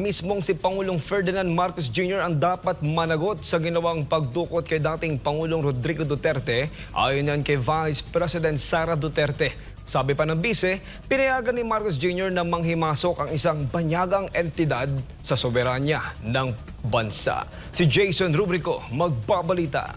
mismong si Pangulong Ferdinand Marcos Jr. ang dapat managot sa ginawang pagdukot kay dating Pangulong Rodrigo Duterte, ayon yan kay Vice President Sara Duterte. Sabi pa ng bise, pinayagan ni Marcos Jr. na manghimasok ang isang banyagang entidad sa soberanya ng bansa. Si Jason Rubrico magbabalita.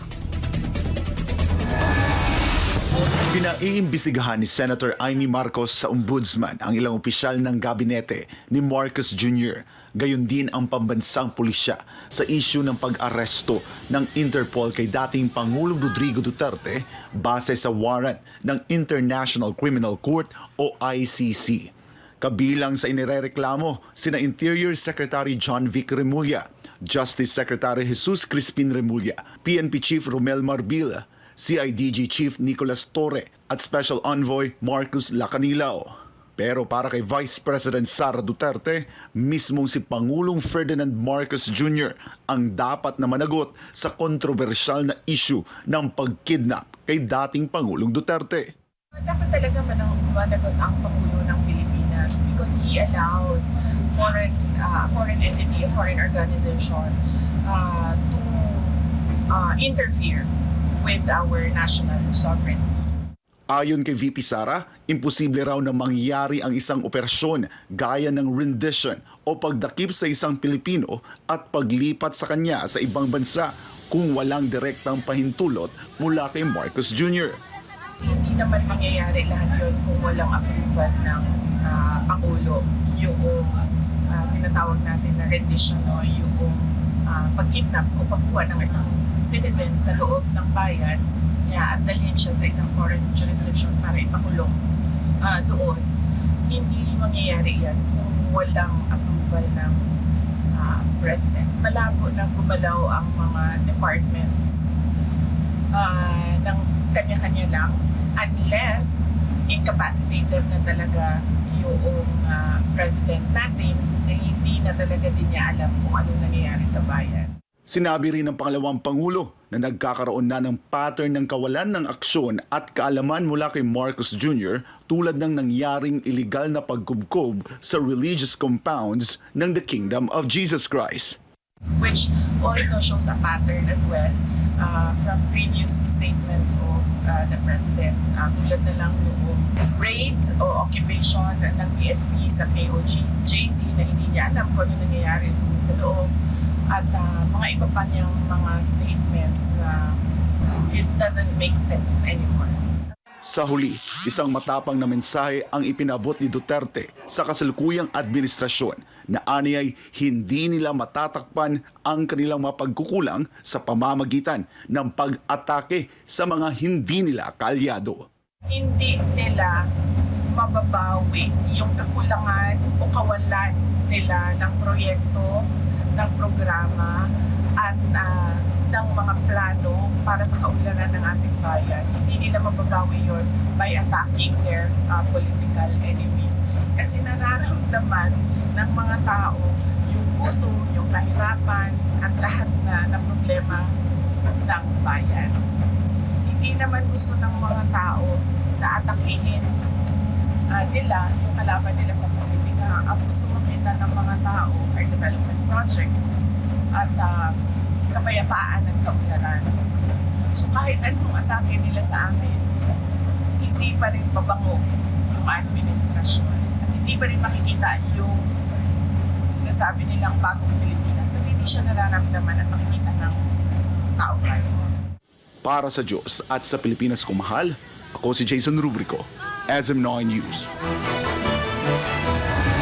Pinaiimbestigahan ni Senator Amy Marcos sa ombudsman ang ilang opisyal ng gabinete ni Marcos Jr. Gayon din ang pambansang pulisya sa isyu ng pag-aresto ng Interpol kay dating Pangulong Rodrigo Duterte base sa warrant ng International Criminal Court o ICC. Kabilang sa inirereklamo sina Interior Secretary John Vic Remulla, Justice Secretary Jesus Crispin Remulla, PNP Chief Romel Marbilla, CIDG Chief Nicolas Torre at Special Envoy Marcus Lacanilao. Pero para kay Vice President Sara Duterte, mismong si Pangulong Ferdinand Marcos Jr. ang dapat na managot sa kontrobersyal na issue ng pagkidnap kay dating Pangulong Duterte. Dapat talaga managot ang Pangulo ng Pilipinas because he allowed foreign entity, a foreign organization to interfere with our national sovereignty. Ayon kay VP Sara, imposible raw na mangyari ang isang operasyon gaya ng rendition o pagdakip sa isang Pilipino at paglipat sa kanya sa ibang bansa kung walang direktang pahintulot mula kay Marcos Jr. Hindi naman mangyayari lahat yun kung walang approval ng Pangulo. Yung tinatawag natin na rendition o yung pagkidnap o pagkuha ng isang citizen sa loob ng bayan at dalhin siya sa isang foreign jurisdiction para ipakulong doon. Hindi mangyayari yan kung walang approval ng President. Malabo na gumalaw ang mga departments ng kanya-kanya lang unless incapacitated na talaga yung President natin na hindi na talaga din niya alam kung ano nangyayari sa bayan. Sinabi rin ng pangalawang Pangulo na nagkakaroon na ng pattern ng kawalan ng aksyon at kaalaman mula kay Marcos Jr. tulad ng nangyaring iligal na pagkubkob sa religious compounds ng the Kingdom of Jesus Christ. Which also shows a pattern as well from previous statements of the President. Tulad na lang yung raid o occupation ng PNP sa KOJC na hindi niya alam kung ano nangyayari sa loob. At mga iba pa niyang mga statements na it doesn't make sense anymore. Sa huli, isang matapang na mensahe ang ipinabot ni Duterte sa kasalukuyang administrasyon na aniyay hindi nila matatakpan ang kanilang mapagkukulang sa pamamagitan ng pag-atake sa mga hindi nila kaalyado. Hindi nila mababawi yung kakulangan o kawalan nila ng proyekto, ng programa at ng mga plano para sa kaunlaran ng ating bayan. Hindi nila mababawi yun by attacking their political enemies. Kasi nararamdaman ng mga tao yung gutom, yung kahirapan at lahat na problema ng bayan. Hindi naman gusto ng mga tao na atakihin nila yung kalaban nila sa politika. Ang gusto makita ng mga tao ay development projects at kapayapaan at kaunlaran. So kahit anong atake nila sa amin, hindi pa rin babango yung administrasyon. At hindi pa rin makikita yung sinasabi nilang bagong Pilipinas kasi hindi siya nararamdaman at makikita ng tao tayo. Para sa Diyos at sa Pilipinas kumahal, ako si Jason Rubrico, SM9 News.